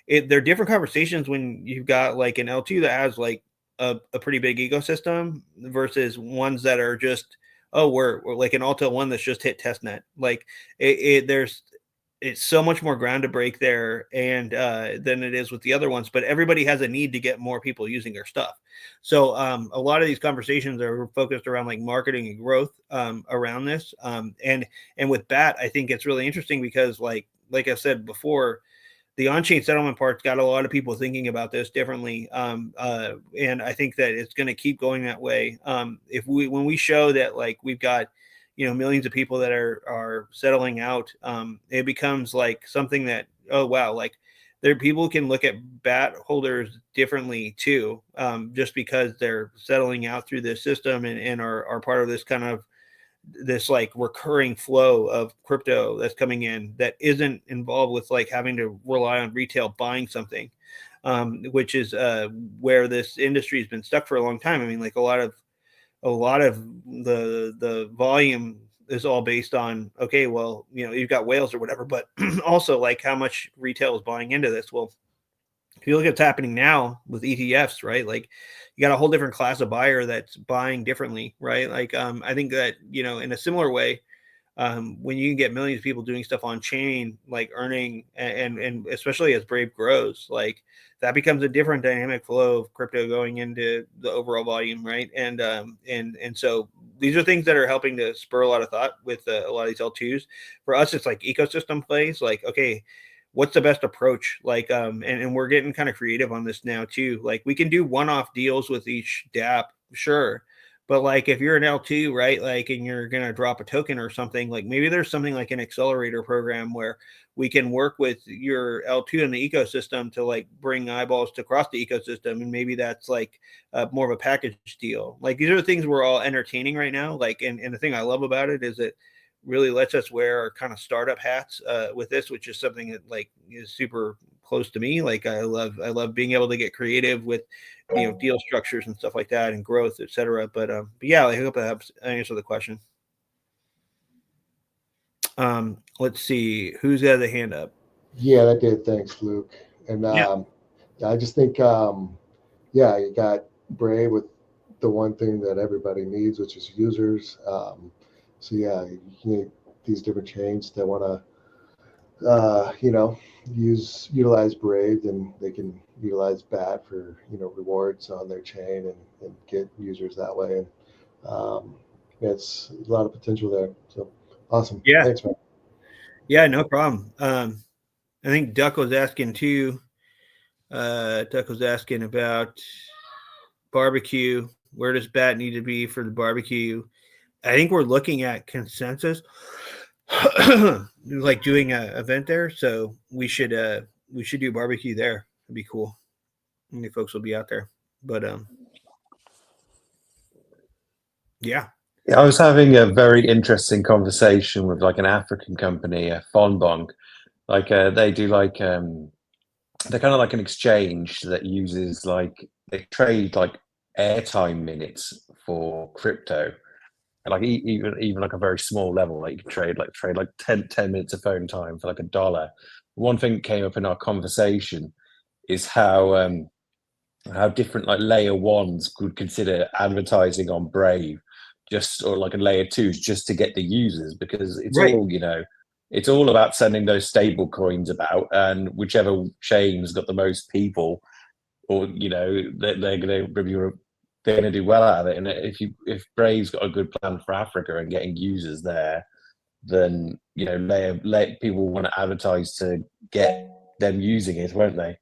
they're different conversations when you've got like an L2 that has like a pretty big ecosystem versus ones that are just we're like an Alto one that's just hit testnet. Like it's so much more ground to break there and than it is with the other ones, but everybody has a need to get more people using their stuff. So a lot of these conversations are focused around like marketing and growth around this. And with BAT, I think it's really interesting because like I said before, the on-chain settlement part's got a lot of people thinking about this differently. And I think that it's going to keep going that way. When we show that like we've got millions of people that are settling out, it becomes like something that, oh wow, like people can look at BAT holders differently too, just because they're settling out through this system and are part of this kind of this like recurring flow of crypto that's coming in that isn't involved with like having to rely on retail buying something, which is where this industry has been stuck for a long time. I mean, like a lot of the volume is all based on, okay, well, you've got whales or whatever, but also like how much retail is buying into this. Well, if you look at what's happening now with ETFs, right? Like you got a whole different class of buyer that's buying differently, right? Like I think that, in a similar way, when you can get millions of people doing stuff on chain, like earning, and especially as Brave grows, like that becomes a different dynamic flow of crypto going into the overall volume, right? And so these are things that are helping to spur a lot of thought with a lot of these L2s. For us, it's like ecosystem plays, like, okay, what's the best approach? Like, and we're getting kind of creative on this now too. Like we can do one-off deals with each DApp, sure. But like if you're an L2, right, like, and you're going to drop a token or something, like maybe there's something like an accelerator program where we can work with your L2 in the ecosystem to like bring eyeballs to cross the ecosystem. And maybe that's like more of a package deal. Like these are the things we're all entertaining right now. Like, and the thing I love about it is that really lets us wear our kind of startup hats with this, which is something that like is super close to me. Like I love being able to get creative with, deal structures and stuff like that and growth, etc. But yeah, I hope that answers the question. Let's see who's got the hand up. Yeah, that did. Thanks, Luke. And I just think, you got Brave with the one thing that everybody needs, which is users. So yeah, you need these different chains that want to, utilize Brave, then they can utilize BAT for rewards on their chain and get users that way. And it's a lot of potential there. So awesome. Yeah. Thanks, man. Yeah, no problem. I think Duck was asking too. Duck was asking about barbecue. Where does BAT need to be for the barbecue? I think we're looking at consensus, like doing an event there. So we should do barbecue there. It'd be cool. I think folks will be out there. But yeah. Yeah, I was having a very interesting conversation with like an African company, Fonbong. Like they do like they're kind of like an exchange that uses like they trade like airtime minutes for crypto. And like even like a very small level, like you can trade like 10 minutes of phone time for like $1. One thing that came up in our conversation is how different like layer ones could consider advertising on Brave or like a layer twos just to get the users, because it's Right. all it's all about sending those stable coins about, and whichever chain's got the most people, or they're going to do well out of it. And if Brave's got a good plan for Africa and getting users there, then let people want to advertise to get them using it, won't they?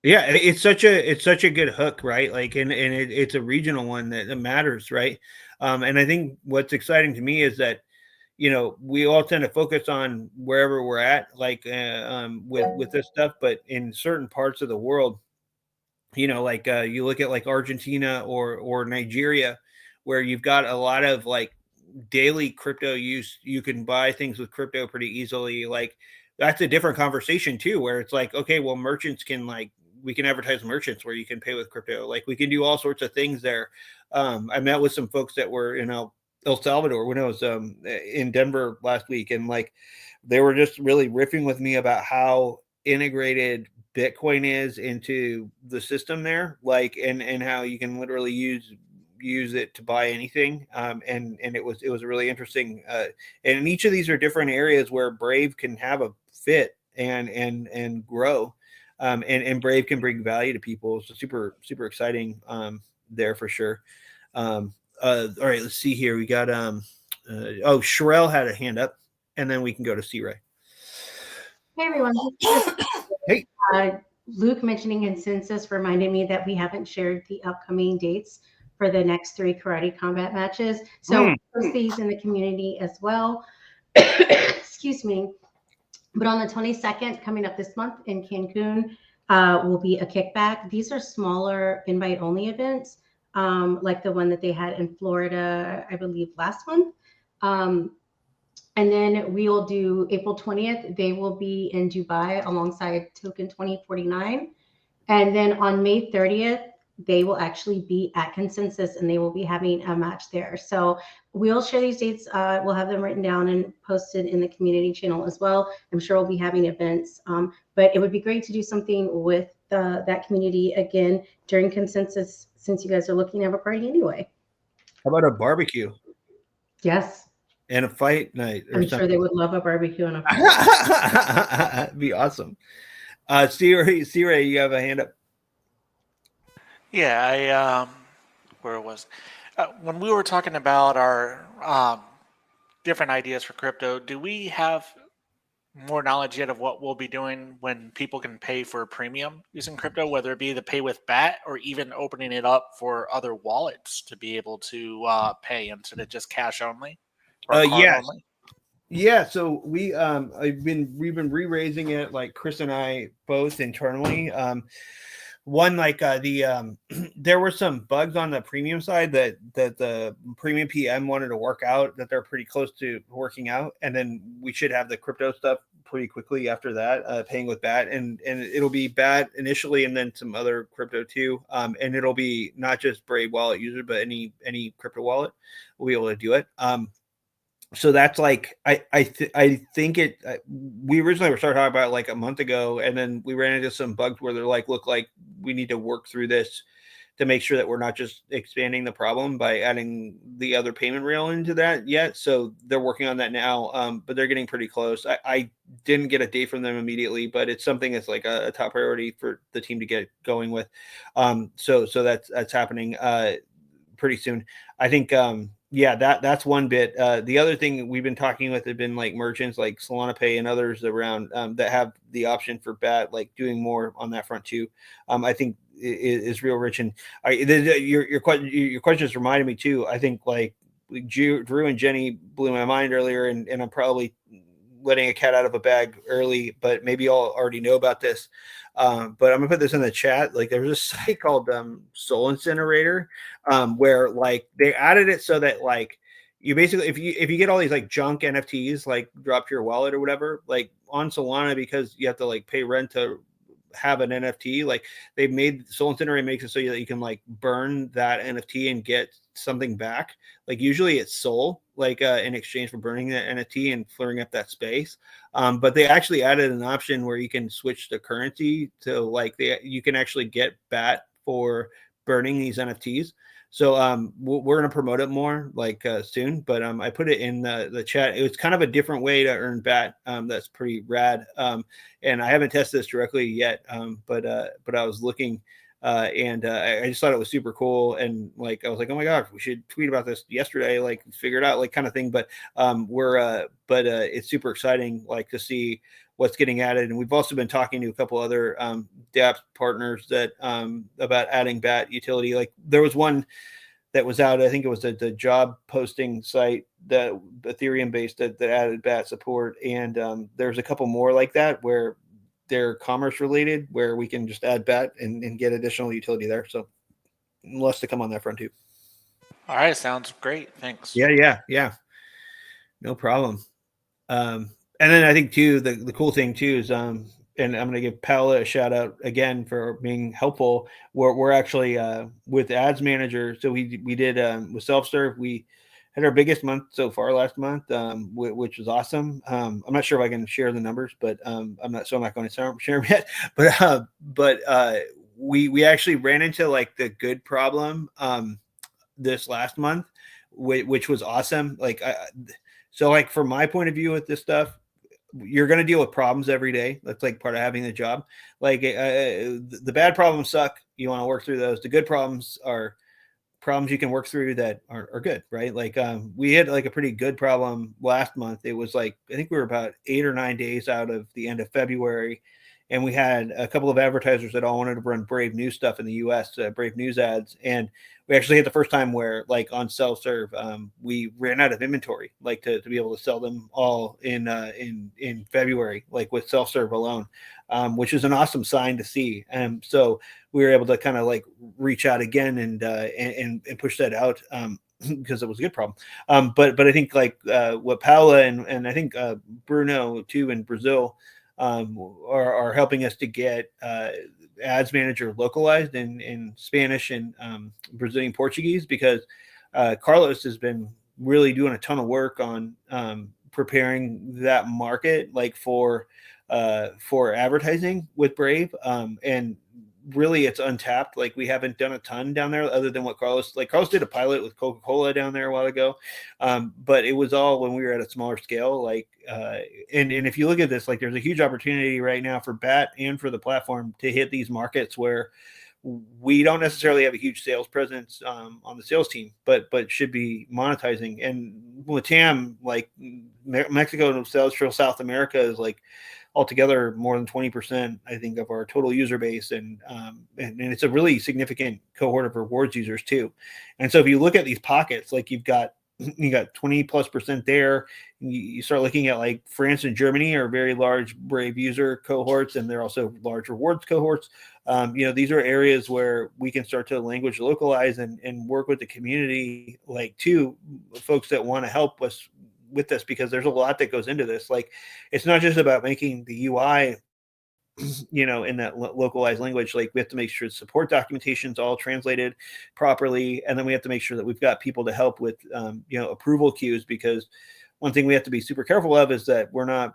Yeah, it's such a good hook, right? Like, and it's a regional one that matters, right? And I think what's exciting to me is that we all tend to focus on wherever we're at, like with this stuff, but in certain parts of the world, like you look at like Argentina or Nigeria, where you've got a lot of like daily crypto use. You can buy things with crypto pretty easily. Like that's a different conversation too, where it's like, okay, well, merchants can we can advertise merchants where you can pay with crypto. Like we can do all sorts of things there. I met with some folks that were in El Salvador when I was in Denver last week, and like they were just really riffing with me about how integrated Bitcoin is into the system there, like and how you can literally use it to buy anything. And it was really interesting. And in each of these are different areas where Brave can have a fit and grow. And Brave can bring value to people. So super exciting there for sure. All right, let's see here. We got Sherelle had a hand up, and then we can go to C Ray. Hey everyone. Hey. Luke mentioning consensus reminded me that we haven't shared the upcoming dates for the next 3 karate combat matches. So we'll post these in the community as well. Excuse me. But on the 22nd, coming up this month in Cancun, will be a kickback. These are smaller invite-only events, like the one that they had in Florida, I believe last month. And then we'll do April 20th. They will be in Dubai alongside Token 2049. And then on May 30th, they will actually be at Consensus and they will be having a match there. So we'll share these dates. We'll have them written down and posted in the community channel as well. I'm sure we'll be having events, but it would be great to do something with that community again during Consensus, since you guys are looking to have a party anyway. How about a barbecue? Yes. And a fight night. I'm sure they would love a barbecue and a fight. It'd be awesome. C-Ray, you have a hand up. Yeah, where it was when we were talking about our different ideas for crypto. Do we have more knowledge yet of what we'll be doing when people can pay for premium using crypto, whether it be the pay with BAT or even opening it up for other wallets to be able to pay instead of just cash only or card only? Yeah, so we've been re-raising it, like Chris and I both internally. One, like there were some bugs on the premium side that the premium PM wanted to work out, that they're pretty close to working out, and then we should have the crypto stuff pretty quickly after that, paying with BAT, and it'll be BAT initially, and then some other crypto too, and it'll be not just Brave wallet user, but any crypto wallet will be able to do it. So that's like I think it. We originally were started talking about it like a month ago, and then we ran into some bugs where they're like, "Look, like we need to work through this to make sure that we're not just expanding the problem by adding the other payment rail into that yet." So they're working on that now, but they're getting pretty close. I didn't get a date from them immediately, but it's something that's like a top priority for the team to get going with. So that's happening pretty soon. I think. Yeah, that's one bit. The other thing we've been talking with have been like merchants like Solana Pay and others around that have the option for BAT, like doing more on that front too. I think is real rich. And your question just reminded me too. I think like Drew and Jenny blew my mind earlier, and I'm probably letting a cat out of a bag early, but maybe you all already know about this. But I'm gonna put this in the chat. Like there's a site called Soul Incinerator, where like they added it so that like you basically if you get all these like junk NFTs like drop to your wallet or whatever, like on Solana, because you have to like pay rent to have an NFT, like they made Soul Incinerator makes it so that you can like burn that NFT and get something back. Like usually it's Soul, like in exchange for burning that NFT and clearing up that space. But they actually added an option where you can switch the currency to like you can actually get BAT for burning these NFTs. So we're going to promote it more like soon, but I put it in the chat. It was kind of a different way to earn BAT. That's pretty rad. And I haven't tested this directly yet, but I was looking and I just thought it was super cool. And like, I was like, oh my gosh, we should tweet about this yesterday, like figure it out, like kind of thing. But it's super exciting, like to see what's getting added. And we've also been talking to a couple other dApp partners that about adding BAT utility. Like there was one that was out, I think it was the job posting site, that Ethereum based, that added BAT support. And there's a couple more like that where they're commerce related, where we can just add BAT and get additional utility there. So less to come on that front too. All right, sounds great. Thanks. Yeah. No problem. And then I think too, the cool thing too is, and I'm going to give Paola a shout out again for being helpful. We're actually with Ads Manager. So we did with self-serve. We had our biggest month so far last month, which was awesome. I'm not sure if I can share the numbers, but I'm not going to share them yet. But we actually ran into like the good problem this last month, which was awesome. Like so like from my point of view with this stuff, you're going to deal with problems every day. That's like part of having the job. Like the bad problems suck. You want to work through those. The good problems are problems you can work through that are good, right? Like we had like a pretty good problem last month. It was like, I think we were about 8 or 9 days out of the end of February. And we had a couple of advertisers that all wanted to run Brave News stuff in the US, Brave News ads. And we actually had the first time where like on self-serve, we ran out of inventory, like to be able to sell them all in February, like with self-serve alone, which is an awesome sign to see. So we were able to kind of like reach out again and push that out. because it was a good problem. But I think like what Paula and I think Bruno too in Brazil are helping us to get ads manager localized in Spanish and Brazilian Portuguese, because Carlos has been really doing a ton of work on preparing that market, like for advertising with Brave, and really it's untapped. Like we haven't done a ton down there other than what Carlos did a pilot with Coca-Cola down there a while ago, but it was all when we were at a smaller scale. Like and if you look at this, like there's a huge opportunity right now for BAT and for the platform to hit these markets where we don't necessarily have a huge sales presence on the sales team, but should be monetizing. And Latam, like Mexico and Central South America, is like altogether more than 20%, I think, of our total user base, and it's a really significant cohort of rewards users too. And so if you look at these pockets, like you got 20+% there. You start looking at like France and Germany are very large Brave user cohorts, and they're also large rewards cohorts. These are areas where we can start to language localize and work with the community, like to folks that want to help us with this, because there's a lot that goes into this. Like it's not just about making the UI in that localized language. Like we have to make sure support documentation is all translated properly, and then we have to make sure that we've got people to help with approval queues, because one thing we have to be super careful of is that we're not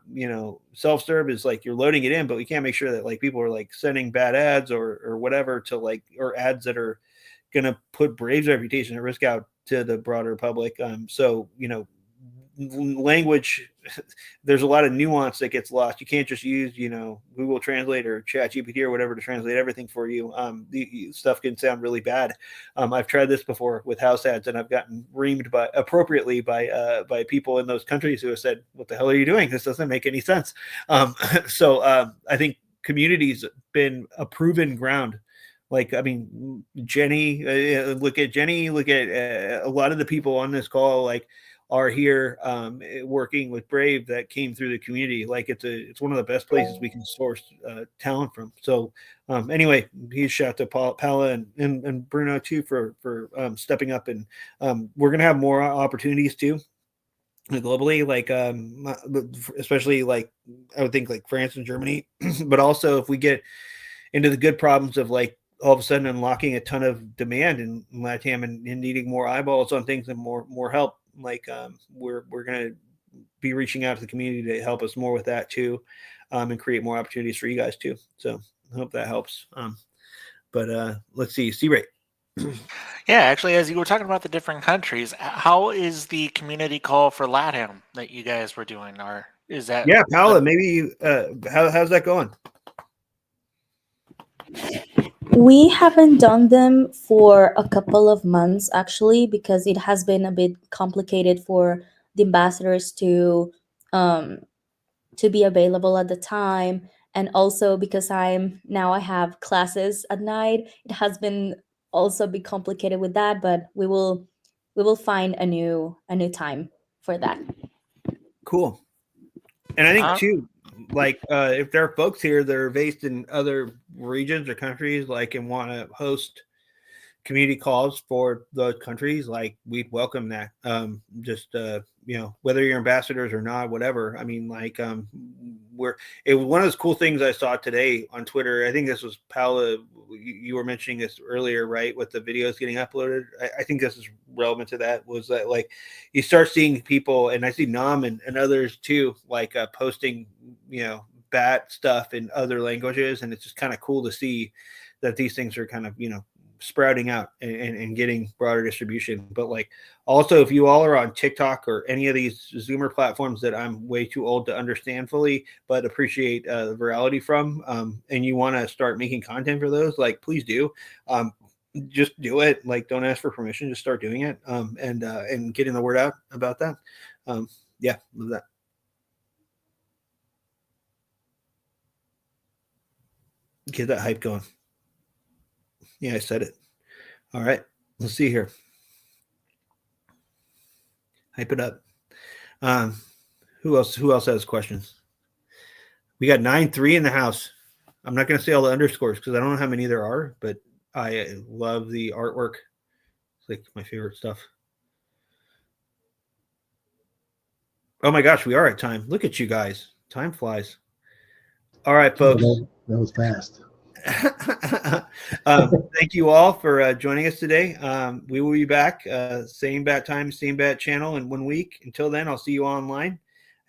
self-serve is like you're loading it in, but we can't make sure that like people are like sending bad ads or whatever to like, or ads that are going to put Brave's reputation at risk out to the broader public. Language, there's a lot of nuance that gets lost. You can't just use Google Translate or ChatGPT or whatever to translate everything for you. The stuff can sound really bad. I've tried this before with house ads, and I've gotten reamed appropriately by people in those countries who have said, "What the hell are you doing? This doesn't make any sense." So I think community's been a proven ground. Like, I mean, Jenny, look at Jenny, look at a lot of the people on this call, like are here working with Brave that came through the community. Like it's one of the best places we can source talent from. So anyway, huge shout to Paula and Bruno too for stepping up, and we're gonna have more opportunities too globally, like especially like I would think like France and Germany, but also if we get into the good problems of like all of a sudden unlocking a ton of demand in LATAM and needing more eyeballs on things and more help. Like we're going to be reaching out to the community to help us more with that too, and create more opportunities for you guys too. So I hope that helps. But let's see, C-Rate. Yeah, actually, as you were talking about the different countries, how is the community call for LATAM that you guys were doing? Or is that Paula? Maybe how's that going? We haven't done them for a couple of months actually, because it has been a bit complicated for the ambassadors to be available at the time, and also because I have classes at night. It has been also a bit complicated with that, but we will find a new time for that. Cool. And I think too, like if there are folks here that are based in other regions or countries, like and want to host community calls for those countries, like we'd welcome that. Just whether you're ambassadors or not, whatever. I mean, like it was one of those cool things I saw today on Twitter. I think this was Paula. You were mentioning this earlier, right? With the videos getting uploaded. I think this is relevant to that. Was that like you start seeing people, and I see Nam and others too, like posting, BAT stuff in other languages, and it's just kind of cool to see that these things are kind of sprouting out and getting broader distribution. But like also, if you all are on TikTok or any of these Zoomer platforms that I'm way too old to understand fully, but appreciate the virality from, and you want to start making content for those, like please do. Just do it. Like don't ask for permission, just start doing it, and getting the word out about that. Yeah, love that. Get that hype going. Yeah, I said it. All right, let's see here. Hype it up. Who else has questions? We got 9-3 in the house. I'm not going to say all the underscores because I don't know how many there are, but I love the artwork. It's like my favorite stuff. Oh my gosh, we are at time. Look at you guys. Time flies. All right, folks. That was fast. Thank you all for joining us today. We will be back, same bat time, same bat channel in 1 week. Until then, I'll see you online.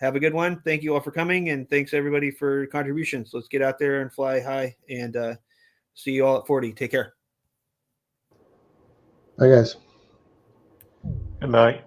Have a good one. Thank you all for coming, and thanks everybody for contributions. Let's get out there and fly high, and see you all at 40. Take care. Bye, guys. Good night.